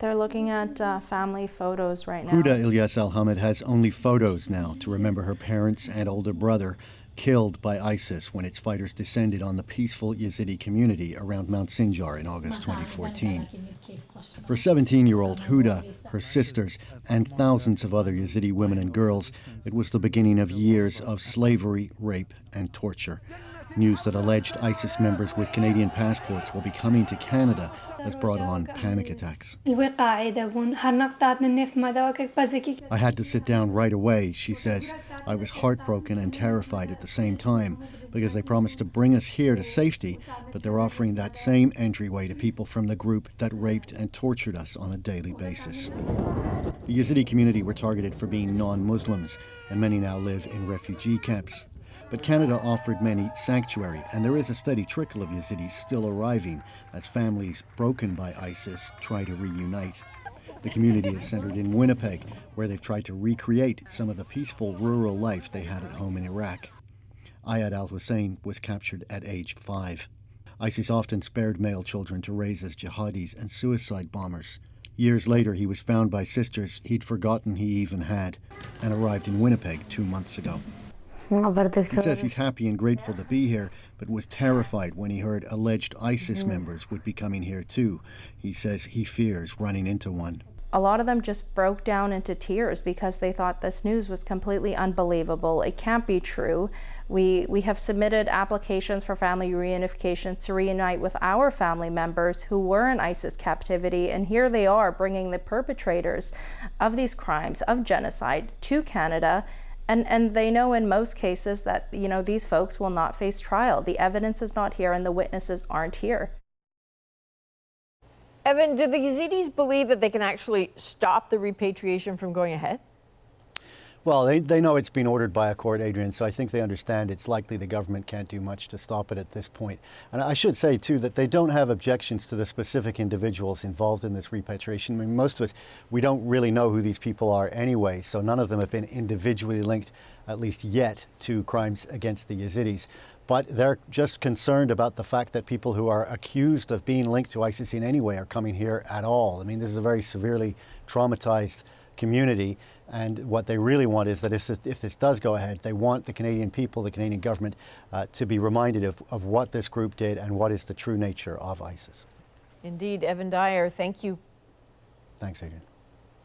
They're looking at family photos right now. Huda Ilyas Al-Hamid has only photos now to remember her parents and older brother killed by ISIS when its fighters descended on the peaceful Yazidi community around Mount Sinjar in August 2014. For 17-year-old Huda, her sisters, and thousands of other Yazidi women and girls, it was the beginning of years of slavery, rape, and torture. News that alleged ISIS members with Canadian passports will be coming to Canada has brought on panic attacks. I had to sit down right away, she says. I was heartbroken and terrified at the same time because they promised to bring us here to safety, but they're offering that same entryway to people from the group that raped and tortured us on a daily basis. The Yazidi community were targeted for being non-Muslims, and many now live in refugee camps. But Canada offered many sanctuary, and there is a steady trickle of Yazidis still arriving as families broken by ISIS try to reunite. The community is centered in Winnipeg, where they've tried to recreate some of the peaceful rural life they had at home in Iraq. Ayad al-Hussein was captured at age 5. ISIS often spared male children to raise as jihadis and suicide bombers. Years later, he was found by sisters he'd forgotten he even had, and arrived in Winnipeg 2 months ago. He says he's happy and grateful to be here, but was terrified when he heard alleged ISIS members would be coming here too. He says he fears running into one. A lot of them just broke down into tears because they thought this news was completely unbelievable. It can't be true. We have submitted applications for family reunification to reunite with our family members who were in ISIS captivity, and here they are bringing the perpetrators of these crimes of genocide to Canada. And they know in most cases that, you know, these folks will not face trial. The evidence is not here and the witnesses aren't here. Evan, do the Yazidis believe that they can actually stop the repatriation from going ahead? Well, they know it's been ordered by a court, Adrienne, so I think they understand it's likely the government can't do much to stop it at this point. And I should say, too, that they don't have objections to the specific individuals involved in this repatriation. I mean, most of us, we don't really know who these people are anyway, so none of them have been individually linked, at least yet, to crimes against the Yazidis. But they're just concerned about the fact that people who are accused of being linked to ISIS in any way are coming here at all. I mean, this is a very severely traumatized community. And what they really want is that if this does go ahead, they want the Canadian people, the Canadian government, to be reminded of what this group did and what is the true nature of ISIS. Indeed. Evan Dyer, thank you. Thanks, Adrienne.